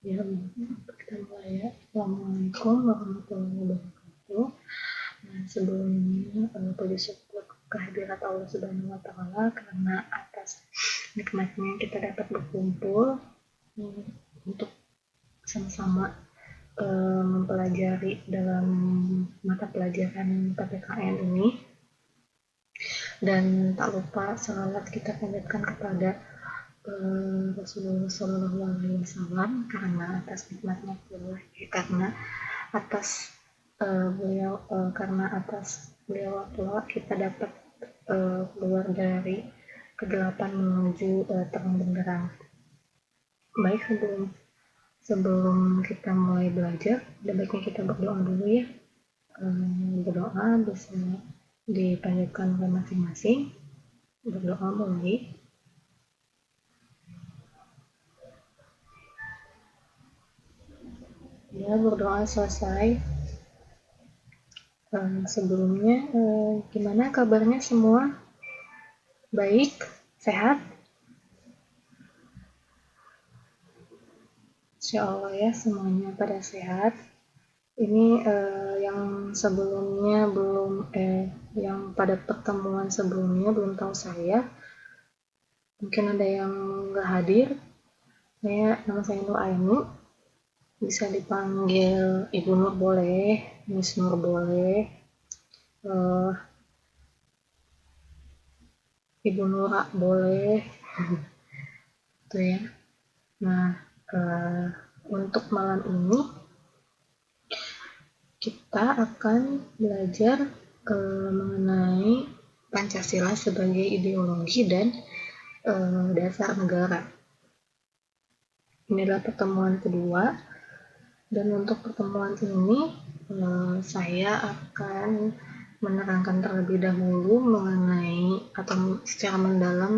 Ya, kita mulai ya. Assalamualaikum warahmatullahi wabarakatuh. Nah, sebelumnya puji syukur kehadirat Allah Subhanahu wa Ta'ala karena atas nikmatnya kita dapat berkumpul untuk sama-sama mempelajari dalam mata pelajaran PPKN ini. Dan tak lupa salawat kita panjatkan kepada Rasulullah Shallallahu Alaihi Wasallam karena atas nikmatnya Allah, karena atas beliau pula kita dapat keluar dari kegelapan menuju terang benderang. Baik, sebelum kita mulai belajar, ada baiknya kita berdoa dulu ya. Berdoa bisa dipanjatkan oleh masing-masing. Berdoa boleh. Ya, berdoa selesai. Sebelumnya, gimana kabarnya semua? Baik? Sehat? Insya Allah ya, semuanya pada sehat. Ini yang sebelumnya yang pada pertemuan sebelumnya belum tahu saya. Mungkin ada yang nggak hadir. Nama saya Nur Aini. Bisa dipanggil Ibu Nur boleh, Miss Nur boleh, Ibu Nura boleh, gitu ya. Nah, untuk malam ini kita akan belajar mengenai Pancasila sebagai ideologi dan dasar negara. Ini adalah pertemuan kedua. Dan untuk pertemuan ini saya akan menerangkan terlebih dahulu mengenai atau secara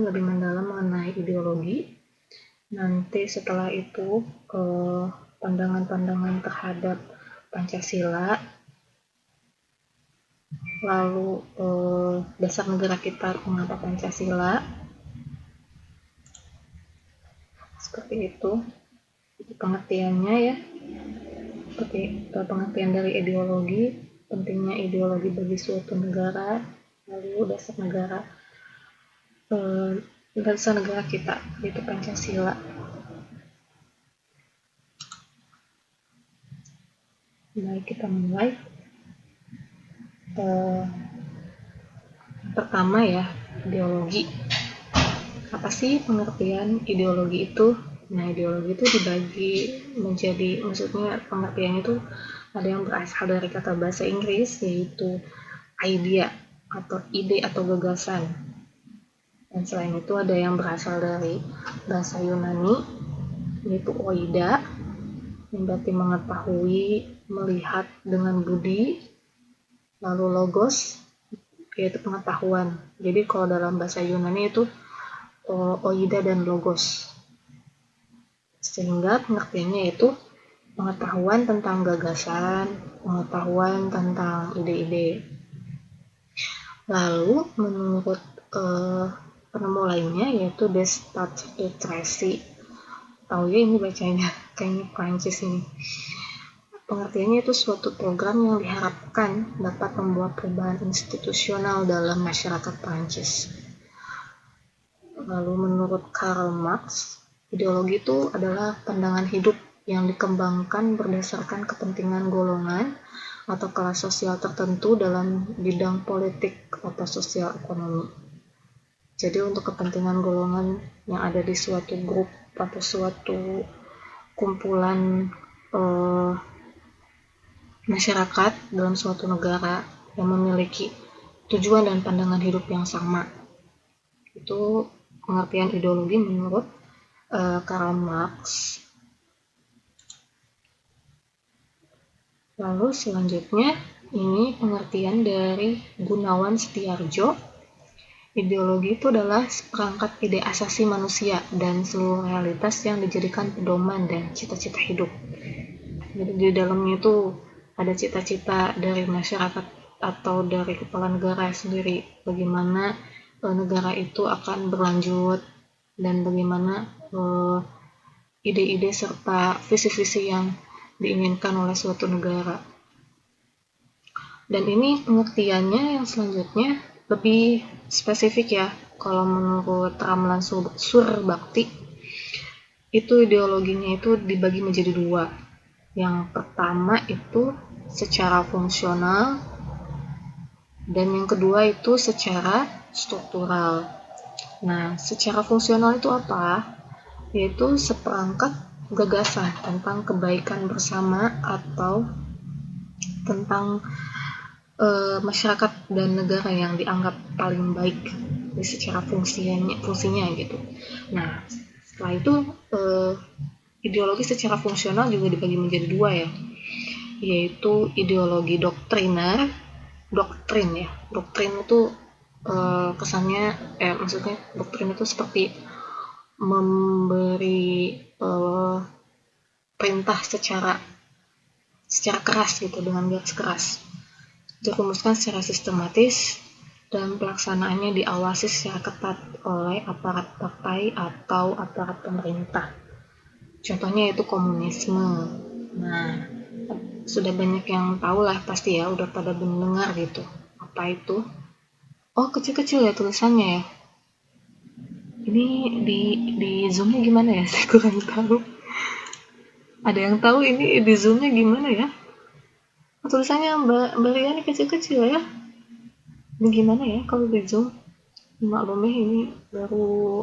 lebih mendalam mengenai ideologi. Nanti setelah itu pandangan-pandangan terhadap Pancasila, lalu dasar negara kita mengapa Pancasila, seperti itu pengertiannya ya. Seperti pengertian dari ideologi, pentingnya ideologi bagi suatu negara, lalu dasar negara kita, yaitu Pancasila. Baik, kita mulai. Pertama ya, ideologi. Apa sih pengertian ideologi itu? Nah, ideologi itu dibagi menjadi, maksudnya pengertian itu ada yang berasal dari kata bahasa Inggris, yaitu idea atau ide atau gagasan. Dan selain itu ada yang berasal dari bahasa Yunani, yaitu oida, yang berarti mengetahui, melihat dengan budi. Lalu logos, yaitu pengetahuan. Jadi kalau dalam bahasa Yunani itu oida dan logos. Sehingga pengertiannya itu pengetahuan tentang gagasan, pengetahuan tentang ide-ide. Lalu menurut penemu lainnya yaitu Descartes et Tracy. Tahu ya ini bacanya kayaknya Prancis ini. Pengertiannya itu suatu program yang diharapkan dapat membuat perubahan institusional dalam masyarakat Prancis. Lalu menurut Karl Marx, ideologi itu adalah pandangan hidup yang dikembangkan berdasarkan kepentingan golongan atau kelas sosial tertentu dalam bidang politik atau sosial ekonomi. Jadi untuk kepentingan golongan yang ada di suatu grup atau suatu kumpulan masyarakat dalam suatu negara yang memiliki tujuan dan pandangan hidup yang sama. Itu pengertian ideologi menurut Karl Marx. Lalu selanjutnya ini pengertian dari Gunawan Setiardjo. Ideologi itu adalah seperangkat ide asasi manusia dan seluruh realitas yang dijadikan pedoman dan cita-cita hidup. Jadi di dalamnya itu ada cita-cita dari masyarakat atau dari kepala negara sendiri, bagaimana negara itu akan berlanjut dan bagaimana ide-ide serta visi-visi yang diinginkan oleh suatu negara. Dan ini pengertiannya yang selanjutnya lebih spesifik ya. Kalau menurut Ramlan Surbakti, itu ideologinya itu dibagi menjadi dua. Yang pertama itu secara fungsional, dan yang kedua itu secara struktural. Nah, secara fungsional itu apa? Yaitu seperangkat gagasan tentang kebaikan bersama atau tentang masyarakat dan negara yang dianggap paling baik secara fungsinya gitu. Nah, setelah itu ideologi secara fungsional juga dibagi menjadi dua ya, yaitu ideologi doktrin ya. Doktrin itu kesannya maksudnya doktrin itu seperti memberi perintah secara keras gitu, dengan garis keras, dirumuskan secara sistematis dan pelaksanaannya diawasi secara ketat oleh aparat partai atau aparat pemerintah. Contohnya itu komunisme. Nah, sudah banyak yang tahu lah pasti ya, udah pada mendengar gitu. Apa itu? Oh, kecil-kecil ya tulisannya ya. Ini di zoomnya gimana ya? Saya kurang tahu. Ada yang tahu ini di zoomnya gimana ya? Tulisannya Mbak Riani kecil-kecil ya. Ini gimana ya kalau di zoom? Maklumnya ini baru.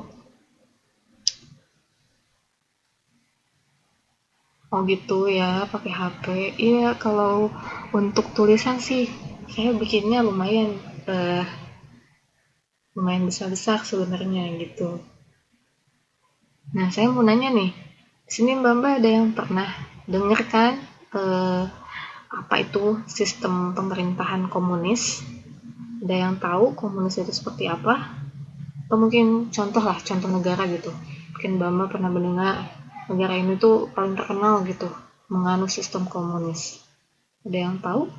Oh gitu ya, pakai HP. Iya, kalau untuk tulisan sih saya bikinnya lumayan besar-besar sebenarnya gitu. Nah, saya mau nanya nih, di sini Mbak ada yang pernah dengar kan apa itu sistem pemerintahan komunis? Ada yang tahu komunis itu seperti apa? Atau mungkin contoh negara gitu. Mungkin Mbak pernah mendengar negara ini tuh paling terkenal gitu, menganut sistem komunis. Ada yang tahu?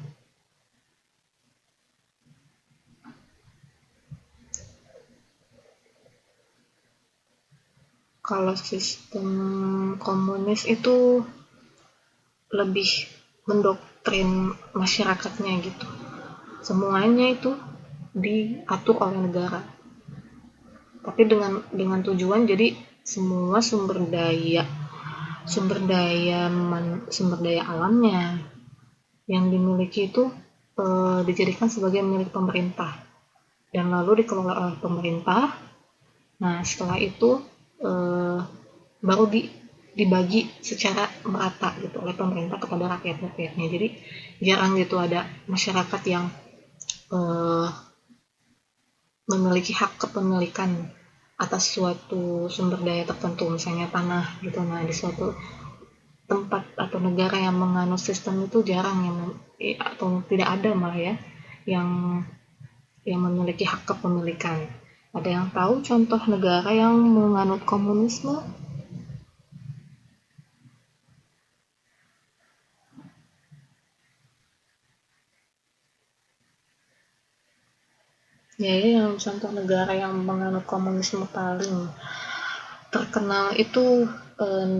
Kalau sistem komunis itu lebih mendoktrin masyarakatnya gitu. Semuanya itu diatur oleh negara. Tapi dengan tujuan jadi semua sumber daya alamnya yang dimiliki itu dijadikan sebagai milik pemerintah dan lalu dikelola oleh pemerintah. Nah, setelah itu baru dibagi secara merata gitu oleh pemerintah kepada rakyatnya. Jadi jarang gitu ada masyarakat yang memiliki hak kepemilikan atas suatu sumber daya tertentu, misalnya tanah gitu. Nah, di suatu tempat atau negara yang menganut sistem itu jarang atau tidak ada malah ya yang memiliki hak kepemilikan. Ada yang tahu contoh negara yang menganut komunisme? Ya, yang contoh negara yang menganut komunisme paling terkenal itu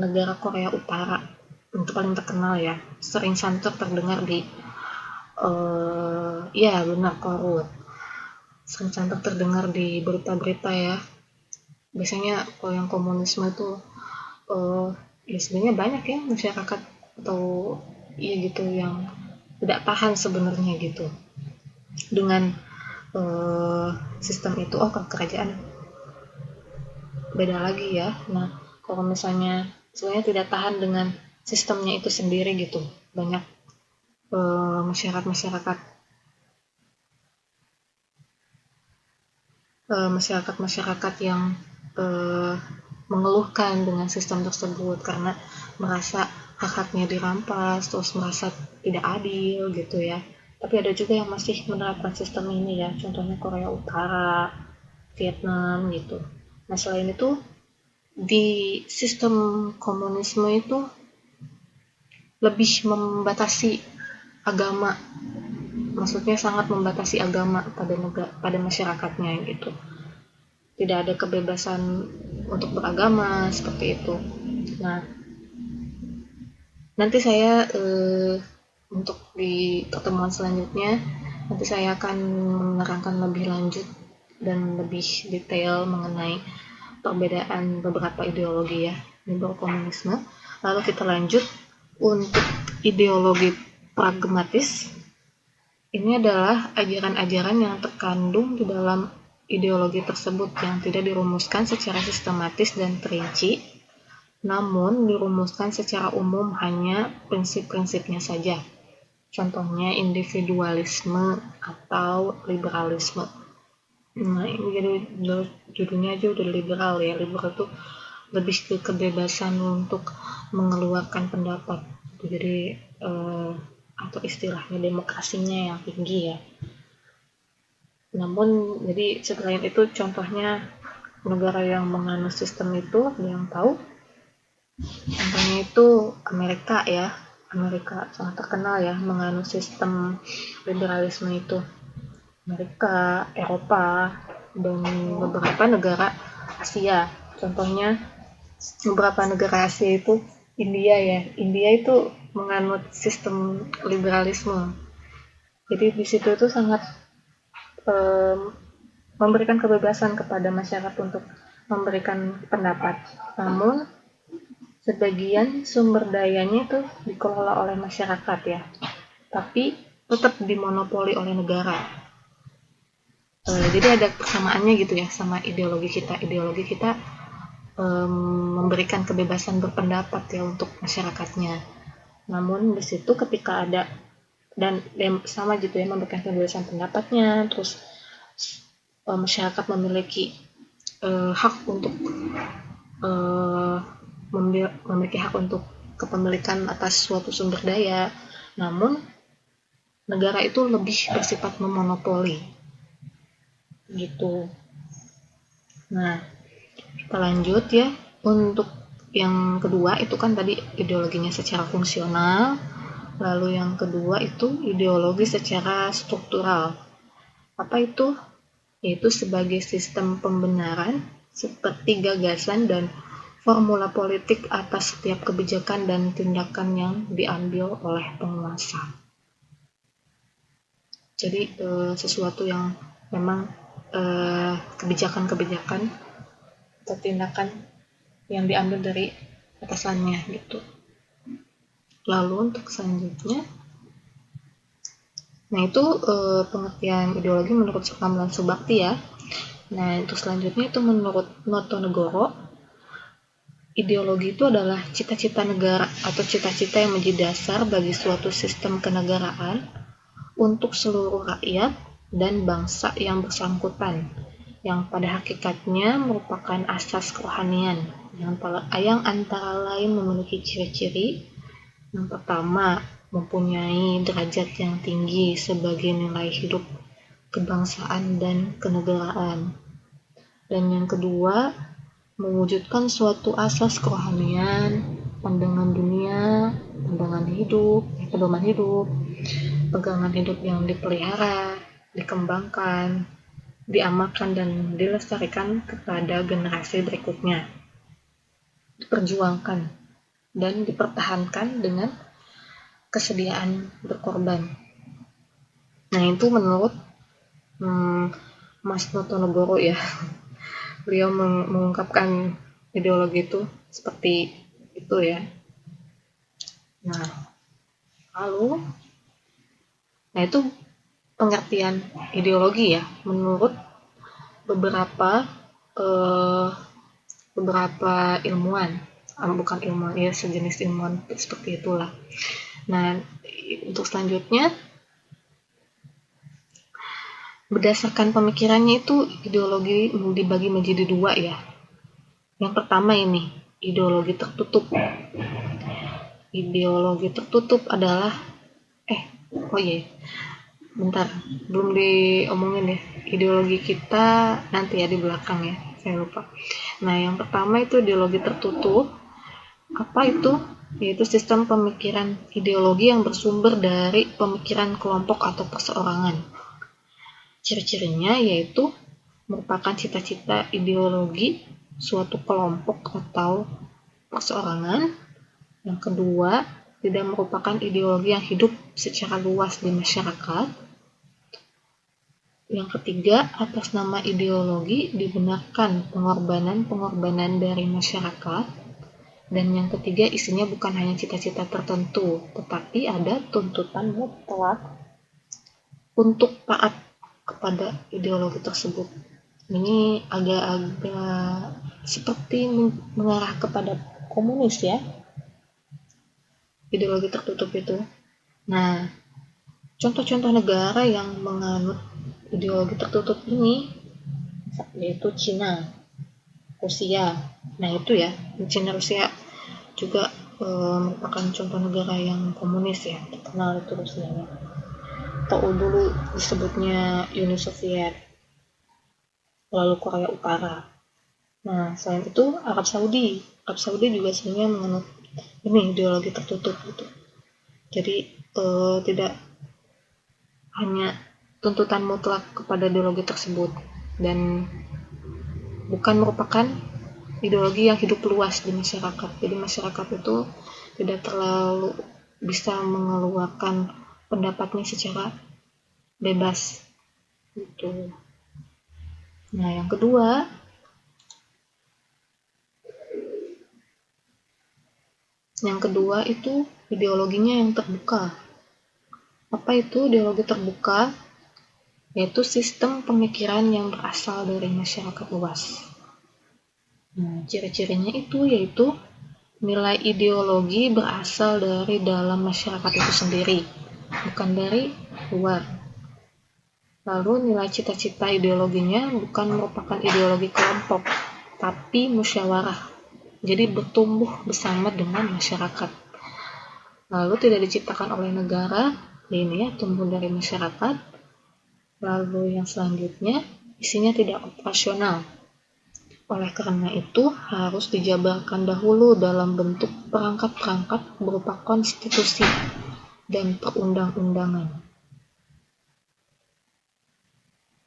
negara Korea Utara. Itu paling terkenal ya. Sering santer terdengar di ya benar, Korut. Sering santer terdengar di berita-berita ya. Biasanya kalau yang komunisme itu ya sebenarnya banyak ya masyarakat atau iya gitu yang tidak tahan sebenarnya gitu dengan sistem itu. Oh, kerajaan beda lagi ya. Nah, kalau misalnya sebenarnya tidak tahan dengan sistemnya itu sendiri gitu, banyak masyarakat yang mengeluhkan dengan sistem tersebut karena merasa hak-haknya dirampas, terus merasa tidak adil gitu ya. Tapi ada juga yang masih menerapkan sistem ini ya, contohnya Korea Utara, Vietnam gitu. Nah, selain itu di sistem komunisme itu lebih membatasi agama, maksudnya sangat membatasi agama pada masyarakatnya gitu. Tidak ada kebebasan untuk beragama seperti itu. Nah, nanti saya untuk di pertemuan selanjutnya nanti saya akan menerangkan lebih lanjut dan lebih detail mengenai perbedaan beberapa ideologi ya di komunisme. Lalu kita lanjut untuk ideologi pragmatis. Ini adalah ajaran-ajaran yang terkandung di dalam ideologi tersebut yang tidak dirumuskan secara sistematis dan perinci, namun dirumuskan secara umum hanya prinsip-prinsipnya saja. Contohnya individualisme atau liberalisme. Nah, ini jadi judulnya aja udah liberal ya. Liberal itu lebih ke kebebasan untuk mengeluarkan pendapat. Jadi atau istilahnya demokrasinya yang tinggi ya. Namun jadi selain itu contohnya negara yang menganut sistem itu yang tahu contohnya itu Amerika ya. Amerika sangat terkenal ya menganut sistem liberalisme itu. Amerika, Eropa, dan beberapa negara Asia. Contohnya beberapa negara Asia itu India ya. India itu menganut sistem liberalisme. Jadi di situ itu sangat memberikan kebebasan kepada masyarakat untuk memberikan pendapat. Namun sebagian sumber dayanya itu dikelola oleh masyarakat ya, tapi tetap dimonopoli oleh negara. Jadi ada persamaannya gitu ya sama ideologi kita. Ideologi kita memberikan kebebasan berpendapat ya untuk masyarakatnya. Namun di situ ketika ada dan sama gitu ya memberikan kebebasan pendapatnya, terus masyarakat memiliki hak untuk memiliki hak untuk kepemilikan atas suatu sumber daya, namun negara itu lebih bersifat memonopoli gitu. Nah, kita lanjut ya untuk yang kedua itu kan tadi ideologinya secara fungsional, lalu yang kedua itu ideologi secara struktural. Apa itu? Yaitu sebagai sistem pembenaran seperti gagasan dan formula politik atas setiap kebijakan dan tindakan yang diambil oleh penguasa. Jadi sesuatu yang memang kebijakan-kebijakan atau tindakan yang diambil dari atasannya gitu. Lalu untuk selanjutnya, nah itu pengertian ideologi menurut Sukamlan Subakti ya. Nah untuk selanjutnya itu menurut Notonegoro, ideologi itu adalah cita-cita negara atau cita-cita yang menjadi dasar bagi suatu sistem kenegaraan untuk seluruh rakyat dan bangsa yang bersangkutan, yang pada hakikatnya merupakan asas kerohanian yang antara lain memiliki ciri-ciri. Yang pertama, mempunyai derajat yang tinggi sebagai nilai hidup kebangsaan dan kenegaraan. Dan yang kedua, mewujudkan suatu asas kerohanian, pandangan dunia, pandangan hidup, pedoman hidup, pegangan hidup yang dipelihara, dikembangkan, diamalkan dan dilestarikan kepada generasi berikutnya, diperjuangkan dan dipertahankan dengan kesediaan berkorban. Nah itu menurut Mas Notonegoro ya. Beliau mengungkapkan ideologi itu seperti itu ya. Nah itu pengertian ideologi ya menurut beberapa ilmuwan, bukan ilmuwan ya, sejenis ilmuwan seperti itulah. Nah untuk selanjutnya, berdasarkan pemikirannya itu ideologi dibagi menjadi dua ya. Yang pertama ini ideologi tertutup. Ideologi tertutup adalah bentar, belum diomongin deh ideologi kita nanti ya di belakang ya, saya lupa. Nah yang pertama itu ideologi tertutup. Apa itu? Yaitu sistem pemikiran ideologi yang bersumber dari pemikiran kelompok atau perseorangan. Ciri-cirinya yaitu merupakan cita-cita ideologi suatu kelompok atau perseorangan. Yang kedua, tidak merupakan ideologi yang hidup secara luas di masyarakat. Yang ketiga, atas nama ideologi dibenarkan pengorbanan-pengorbanan dari masyarakat. Dan yang ketiga, isinya bukan hanya cita-cita tertentu, tetapi ada tuntutan mutlak untuk taat kepada ideologi tersebut. Ini agak-agak seperti mengarah kepada komunis ya, ideologi tertutup itu. Nah, contoh-contoh negara yang menganut ideologi tertutup ini yaitu Cina, Rusia. Nah itu ya, Cina, Rusia juga merupakan contoh negara yang komunis ya, terkenal itu Rusia ya. Atau dulu disebutnya Uni Soviet, lalu Korea Utara. Nah selain itu Arab Saudi juga sebenarnya menganut ini ideologi tertutup gitu. Jadi tidak hanya tuntutan mutlak kepada ideologi tersebut dan bukan merupakan ideologi yang hidup luas di masyarakat. Jadi masyarakat itu tidak terlalu bisa mengeluarkan pendapatnya secara bebas gitu. Nah, yang kedua itu ideologinya yang terbuka. Apa itu ideologi terbuka? Yaitu sistem pemikiran yang berasal dari masyarakat luas. Nah, ciri-cirinya itu yaitu nilai ideologi berasal dari dalam masyarakat itu sendiri, bukan dari luar. Lalu nilai cita-cita ideologinya bukan merupakan ideologi kelompok, tapi musyawarah. Jadi bertumbuh bersama dengan masyarakat. Lalu tidak diciptakan oleh negara, ini ya tumbuh dari masyarakat. Lalu yang selanjutnya, isinya tidak operasional. Oleh karena itu, harus dijabarkan dahulu dalam bentuk perangkat-perangkat berupa konstitusi dan perundang-undangan.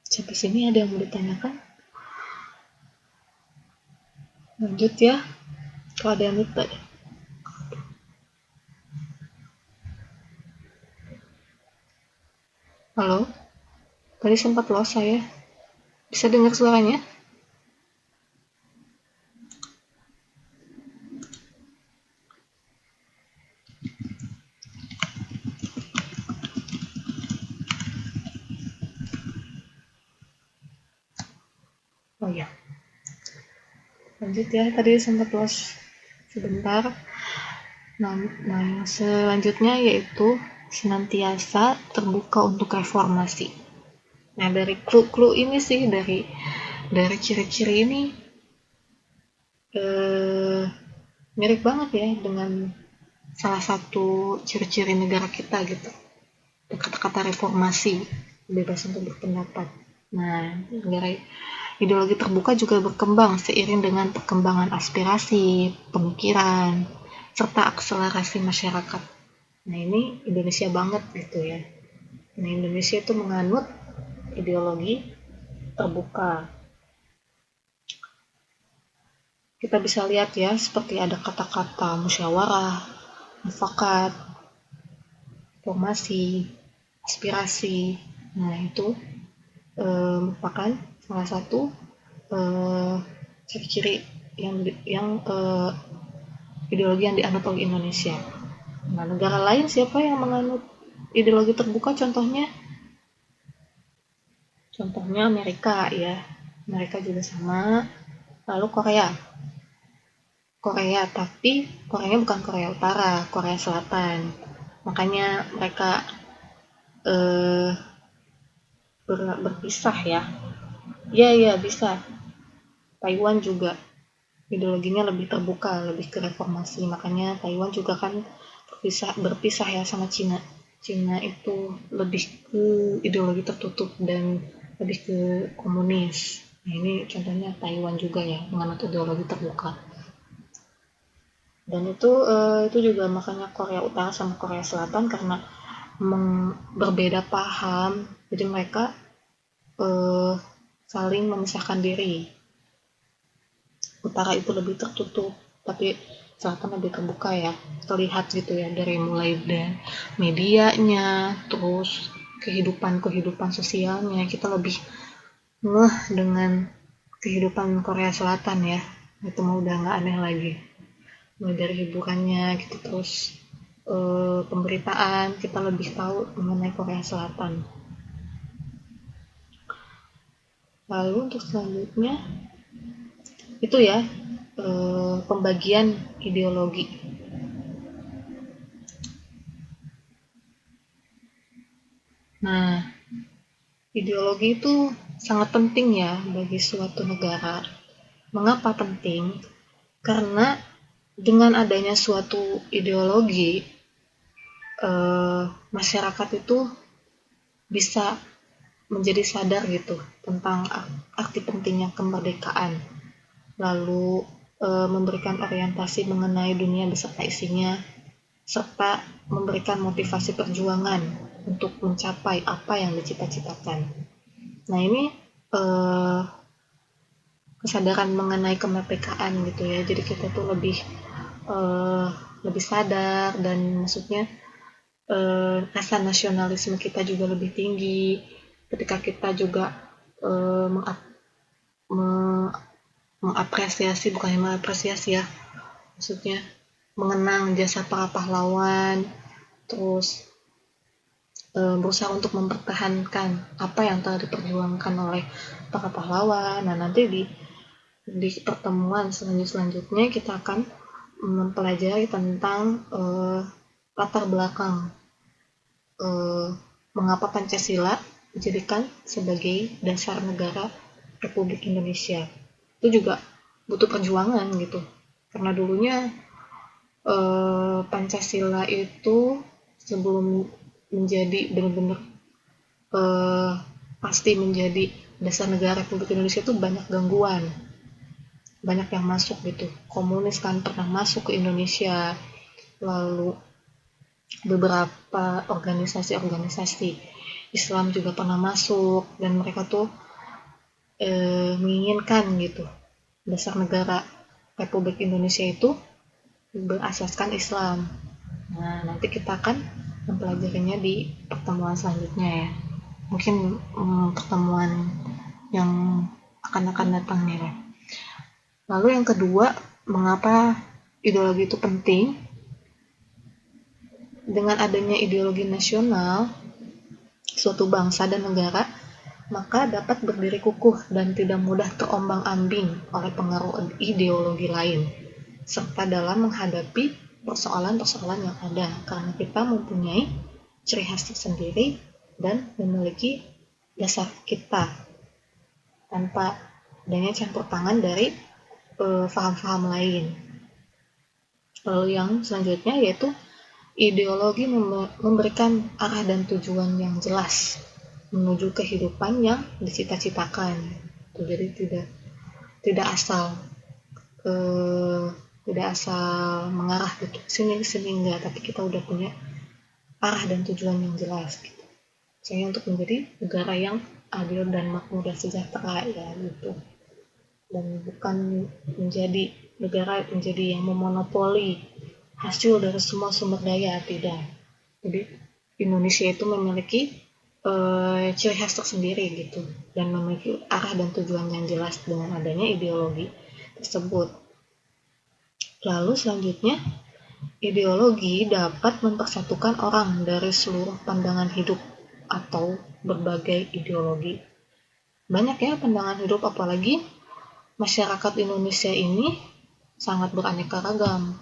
Sampai sini ada yang mau ditanyakan? Lanjut ya, kalau ada yang lupa ya. Halo? Tadi sempat lost saya. Bisa dengar suaranya? Oh ya. Lanjut ya, tadi sempat lost sebentar. Nah, yang selanjutnya yaitu senantiasa terbuka untuk reformasi. Nah, dari clue ini sih, dari ciri-ciri ini mirip banget ya dengan salah satu ciri-ciri negara kita gitu. Kata-kata reformasi, bebas untuk berpendapat. Nah, negara ideologi terbuka juga berkembang seiring dengan perkembangan aspirasi, pemikiran, serta akselerasi masyarakat. Nah, ini Indonesia banget gitu ya. Nah, Indonesia itu menganut ideologi terbuka. Kita bisa lihat ya, seperti ada kata-kata musyawarah, mufakat, formasi, aspirasi. Nah, itu merupakan salah satu ciri-ciri yang ideologi yang dianut oleh Indonesia. Nah, negara lain siapa yang menganut ideologi terbuka? Contohnya Amerika ya. Amerika juga sama. Lalu Korea, tapi Koreanya bukan Korea Utara, Korea Selatan. Makanya mereka berpisah ya. Iya bisa. Taiwan juga ideologinya lebih terbuka, lebih ke reformasi. Makanya Taiwan juga kan berpisah ya sama Cina. Cina itu lebih ke ideologi tertutup dan lebih ke komunis. Nah, ini contohnya Taiwan juga ya, menganut ideologi terbuka. Dan itu juga makanya Korea Utara sama Korea Selatan karena berbeda paham, jadi mereka saling memisahkan diri. Utara itu lebih tertutup, tapi Selatan lebih terbuka ya, terlihat gitu ya, dari mulai dari medianya, terus kehidupan sosialnya, kita lebih ngeh dengan kehidupan Korea Selatan ya. Itu mah udah nggak aneh lagi, mulai dari hiburannya gitu, terus pemberitaan, kita lebih tahu mengenai Korea Selatan. Lalu untuk selanjutnya itu ya, pembagian ideologi. Nah, ideologi itu sangat penting ya bagi suatu negara. Mengapa penting? Karena dengan adanya suatu ideologi, masyarakat itu bisa menjadi sadar gitu tentang arti pentingnya kemerdekaan, lalu memberikan orientasi mengenai dunia beserta isinya, serta memberikan motivasi perjuangan untuk mencapai apa yang dicita-citakan. Nah ini eh, kesadaran mengenai kemerdekaan gitu ya, jadi kita tuh eh, lebih sadar, dan maksudnya rasa nasionalisme kita juga lebih tinggi ketika kita juga eh, mengapresiasi, bukannya mengapresiasi ya, maksudnya mengenang jasa para pahlawan, terus berusaha untuk mempertahankan apa yang telah diperjuangkan oleh para pahlawan. Nah nanti di pertemuan selanjutnya kita akan mempelajari tentang latar belakang eh, mengapa Pancasila dijadikan sebagai dasar negara Republik Indonesia. Itu juga butuh perjuangan gitu, karena dulunya Pancasila itu sebelum menjadi benar-benar eh, pasti menjadi dasar negara Republik Indonesia itu banyak gangguan, banyak yang masuk gitu. Komunis kan pernah masuk ke Indonesia, lalu beberapa organisasi-organisasi Islam juga pernah masuk, dan mereka tuh menginginkan gitu dasar negara Republik Indonesia itu berasaskan Islam. Nah nanti kita akan mempelajarinya di pertemuan selanjutnya ya, mungkin pertemuan yang akan datang nih. Lalu yang kedua, mengapa ideologi itu penting? Dengan adanya ideologi nasional suatu bangsa dan negara, maka dapat berdiri kukuh dan tidak mudah terombang-ambing oleh pengaruh ideologi lain, serta dalam menghadapi persoalan-persoalan yang ada, karena kita mempunyai ciri khas tersendiri dan memiliki dasar kita tanpa adanya campur tangan dari faham-faham lain. Lalu yang selanjutnya yaitu ideologi memberikan arah dan tujuan yang jelas menuju kehidupan yang dicita-citakan. Jadi tidak asal eh, tidak asal mengarah gitu sini enggak, tapi kita udah punya arah dan tujuan yang jelas gitu. Misalnya untuk menjadi negara yang adil dan makmur dan sejahtera ya gitu, dan bukan menjadi negara menjadi yang memonopoli hasil dari semua sumber daya, tidak. Jadi Indonesia itu memiliki ciri khas tersendiri gitu, dan memiliki arah dan tujuan yang jelas dengan adanya ideologi tersebut. Lalu selanjutnya, ideologi dapat mempersatukan orang dari seluruh pandangan hidup atau berbagai ideologi. Banyak ya pandangan hidup, apalagi masyarakat Indonesia ini sangat beraneka ragam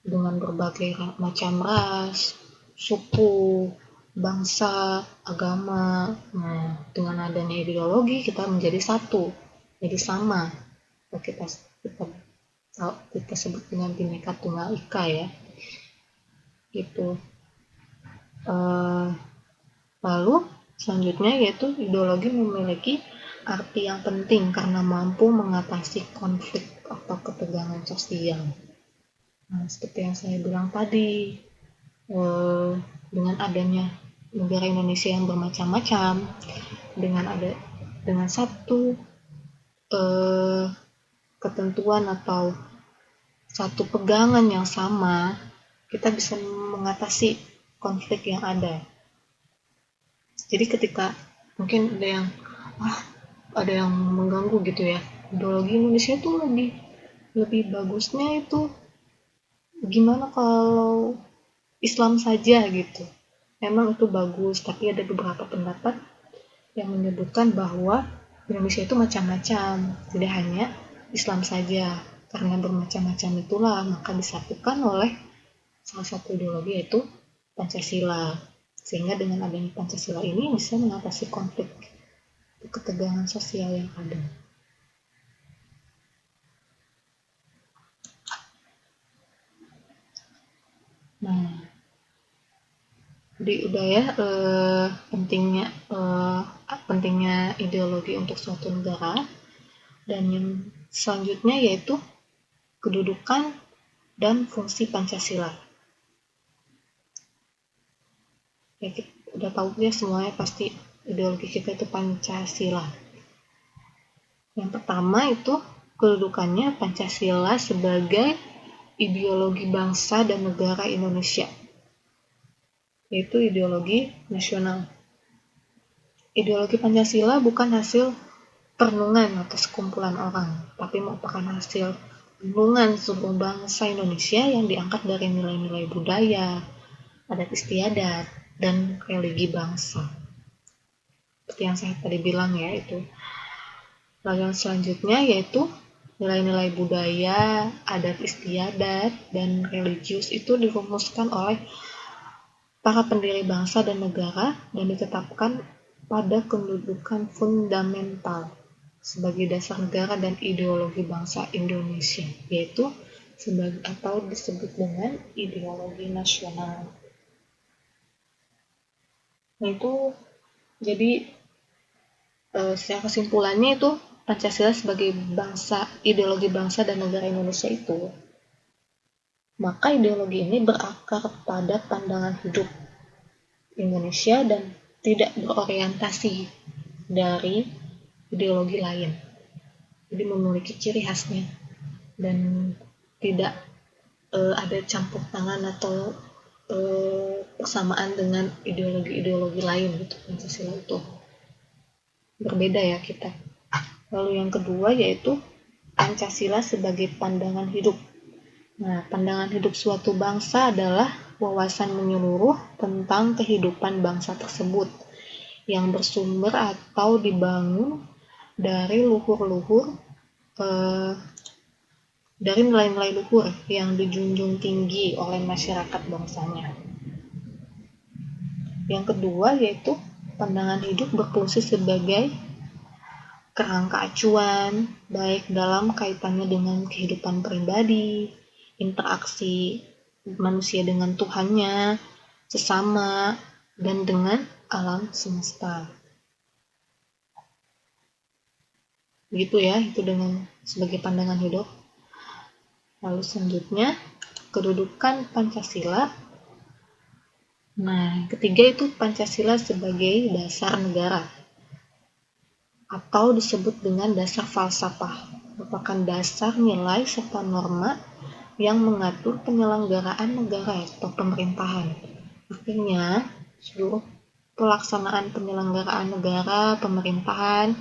dengan berbagai macam ras, suku, bangsa, agama. Nah, dengan adanya ideologi kita menjadi satu, jadi sama. Kita kita kita sebut dengan Bhinneka Tunggal Ika ya. Gitu. Lalu selanjutnya yaitu ideologi memiliki arti yang penting karena mampu mengatasi konflik atau ketegangan sosial. Nah, seperti yang saya bilang tadi, dengan adanya negara Indonesia yang bermacam-macam, dengan satu ketentuan atau satu pegangan yang sama, kita bisa mengatasi konflik yang ada. Jadi ketika mungkin ada yang mengganggu gitu ya, ideologi Indonesia itu lebih lebih bagusnya itu gimana kalau Islam saja gitu. Memang itu bagus, tapi ada beberapa pendapat yang menyebutkan bahwa Indonesia itu macam-macam, tidak hanya Islam saja. Karena bermacam-macam itulah maka disatukan oleh salah satu ideologi yaitu Pancasila. Sehingga dengan adanya Pancasila ini bisa mengatasi konflik ketegangan sosial yang ada. Nah, jadi udah ya pentingnya ideologi untuk suatu negara. Dan yang selanjutnya yaitu kedudukan dan fungsi Pancasila. Ya, kita udah tahu ya semuanya pasti ideologi kita itu Pancasila. Yang pertama itu kedudukannya Pancasila sebagai ideologi bangsa dan negara Indonesia, yaitu ideologi nasional. Ideologi Pancasila bukan hasil perenungan atau sekumpulan orang, tapi merupakan hasil renungan seluruh bangsa Indonesia yang diangkat dari nilai-nilai budaya, adat istiadat, dan religi bangsa. Seperti yang saya tadi bilang ya, itu. Lalu yang selanjutnya yaitu nilai-nilai budaya, adat istiadat, dan religius itu dirumuskan oleh para pendiri bangsa dan negara dan ditetapkan pada kedudukan fundamental sebagai dasar negara dan ideologi bangsa Indonesia, yaitu sebagai atau disebut dengan ideologi nasional. Nah itu jadi secara kesimpulannya itu Pancasila sebagai ideologi bangsa dan negara Indonesia itu, maka ideologi ini berakar pada pandangan hidup Indonesia dan tidak berorientasi dari ideologi lain. Jadi memiliki ciri khasnya dan tidak ada campur tangan atau persamaan dengan ideologi-ideologi lain gitu. Pancasila itu berbeda ya kita. Lalu yang kedua yaitu Pancasila sebagai pandangan hidup. Nah, pandangan hidup suatu bangsa adalah wawasan menyeluruh tentang kehidupan bangsa tersebut yang bersumber atau dibangun dari dari nilai-nilai luhur yang dijunjung tinggi oleh masyarakat bangsanya. Yang kedua yaitu pandangan hidup berfungsi sebagai kerangka acuan, baik dalam kaitannya dengan kehidupan pribadi, interaksi manusia dengan Tuhannya, sesama, dan dengan alam semesta. Begitu ya, itu dengan sebagai pandangan hidup. Lalu selanjutnya, kedudukan Pancasila. Nah, ketiga itu Pancasila sebagai dasar negara atau disebut dengan dasar falsafah, merupakan dasar nilai serta norma yang mengatur penyelenggaraan negara atau pemerintahan. Artinya, seluruh pelaksanaan penyelenggaraan negara, pemerintahan,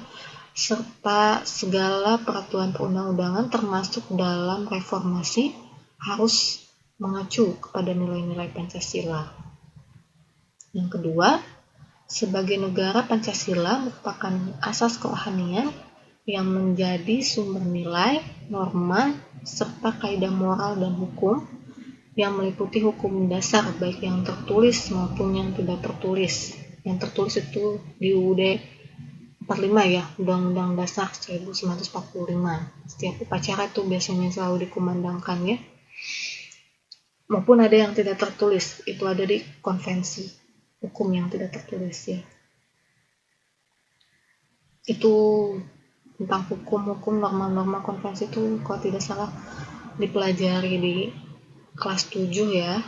serta segala peraturan perundang-undangan termasuk dalam reformasi harus mengacu kepada nilai-nilai Pancasila. Yang kedua, sebagai negara Pancasila merupakan asas kerohanian yang menjadi sumber nilai, norma, serta kaidah moral dan hukum yang meliputi hukum dasar baik yang tertulis maupun yang tidak tertulis. Yang tertulis itu di UUD 45 ya, Undang-Undang Dasar 1945. Setiap upacara itu biasanya selalu dikumandangkan ya. Maupun ada yang tidak tertulis, itu ada di konvensi hukum yang tidak tertulis ya. Itu tentang hukum-hukum norma-norma konvensi itu kalau tidak salah dipelajari di kelas 7 ya.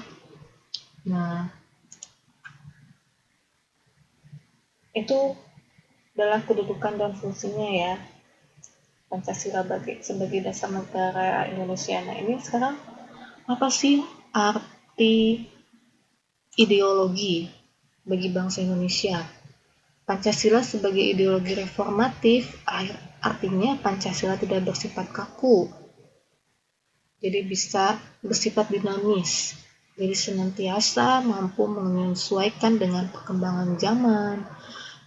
Nah, itu adalah kedudukan dan fungsinya ya. Pancasila sebagai dasar negara Indonesia. Nah, ini sekarang apa sih arti ideologi bagi bangsa Indonesia? Pancasila sebagai ideologi reformatif, artinya Pancasila tidak bersifat kaku, jadi bisa bersifat dinamis, jadi senantiasa mampu menyesuaikan dengan perkembangan zaman,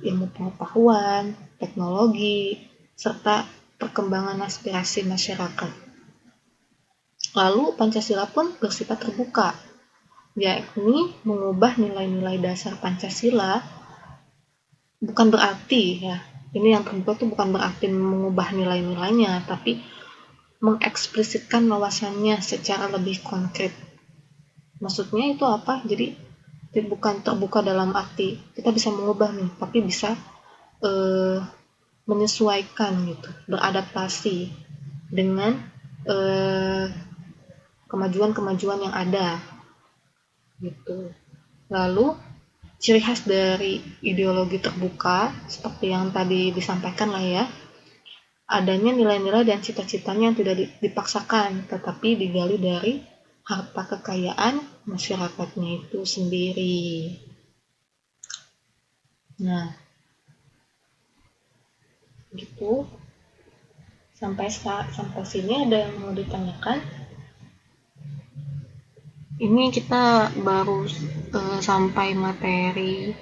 ilmu pengetahuan, teknologi, serta perkembangan aspirasi masyarakat. Lalu Pancasila pun bersifat terbuka, yakni mengubah nilai-nilai dasar Pancasila. Bukan berarti ya, ini yang terbuka itu bukan berarti mengubah nilai-nilainya, tapi mengeksplisitkan wawasannya secara lebih konkret. Maksudnya itu apa? Jadi bukan terbuka dalam arti kita bisa mengubah nih, tapi bisa menyesuaikan gitu, beradaptasi dengan kemajuan-kemajuan yang ada gitu. Lalu ciri khas dari ideologi terbuka seperti yang tadi disampaikan lah ya, adanya nilai-nilai dan cita-citanya yang tidak dipaksakan, tetapi digali dari harta kekayaan masyarakatnya itu sendiri. Nah, gitu. Sampai sini ada yang mau ditanyakan? Ini kita baru sampai materi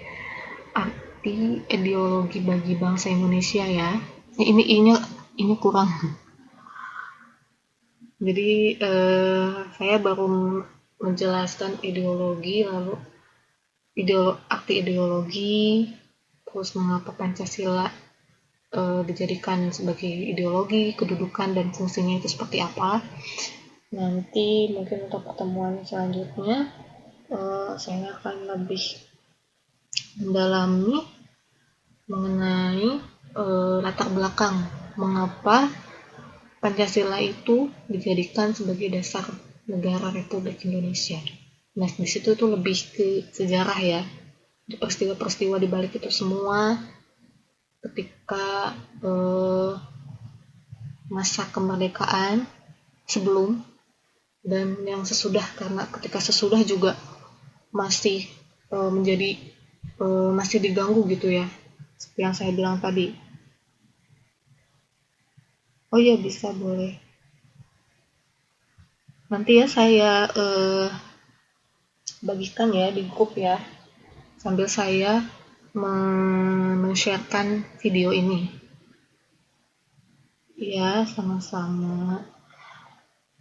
arti ideologi bagi bangsa Indonesia ya. Ini kurang. Jadi saya baru menjelaskan ideologi, lalu arti ideologi, terus mengapa Pancasila dijadikan sebagai ideologi, kedudukan dan fungsinya itu seperti apa. Nanti mungkin untuk pertemuan selanjutnya saya akan lebih mendalami mengenai latar belakang mengapa Pancasila itu dijadikan sebagai dasar negara Republik Indonesia. Nah, di situ tuh lebih ke sejarah ya, peristiwa-peristiwa di balik itu semua ketika masa kemerdekaan sebelum dan yang sesudah, karena ketika sesudah juga masih menjadi masih diganggu gitu ya, seperti yang saya bilang tadi. Oh iya, bisa, boleh. Nanti ya saya bagikan ya di grup ya, sambil saya men-sharekan video ini. Ya, sama-sama.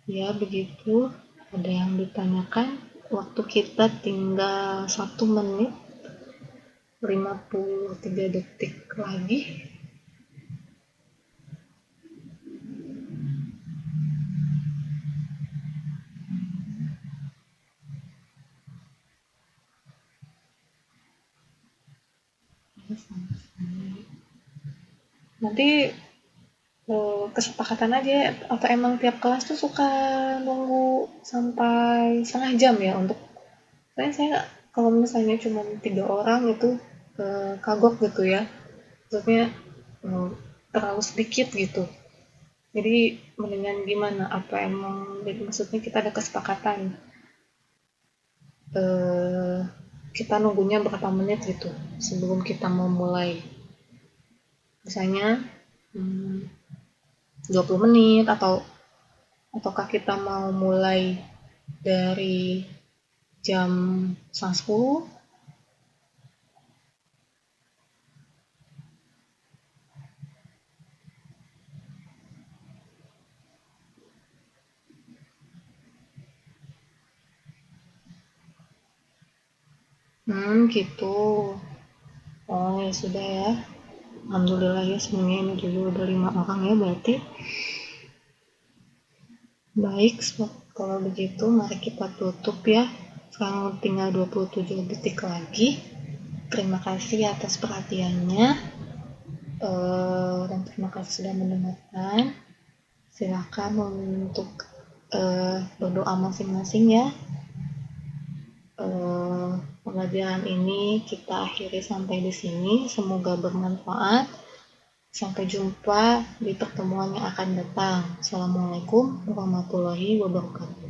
Ya, begitu. Ada yang ditanyakan? Waktu kita tinggal 1 menit 53 detik lagi. Nanti kesepakatan aja, atau emang tiap kelas tuh suka nunggu sampai setengah jam ya untuk saya kalau misalnya cuma 3 orang itu kagok gitu ya, maksudnya terlalu sedikit gitu. Jadi mendingan gimana, apa emang maksudnya kita ada kesepakatan kita nunggunya berapa menit gitu sebelum kita mau mulai, misalnya 20 menit ataukah kita mau mulai dari jam 10. Gitu. Oh ya sudah ya, alhamdulillah ya, semuanya ini juga udah 5 orang ya berarti. Baik, kalau begitu mari kita tutup ya. Sekarang tinggal 27 detik lagi. Terima kasih atas perhatiannya dan terima kasih sudah mendengarkan. Silakan untuk berdoa masing-masing ya. Pembelajaran ini kita akhiri sampai di sini. Semoga bermanfaat. Sampai jumpa di pertemuan yang akan datang. Assalamualaikum warahmatullahi wabarakatuh.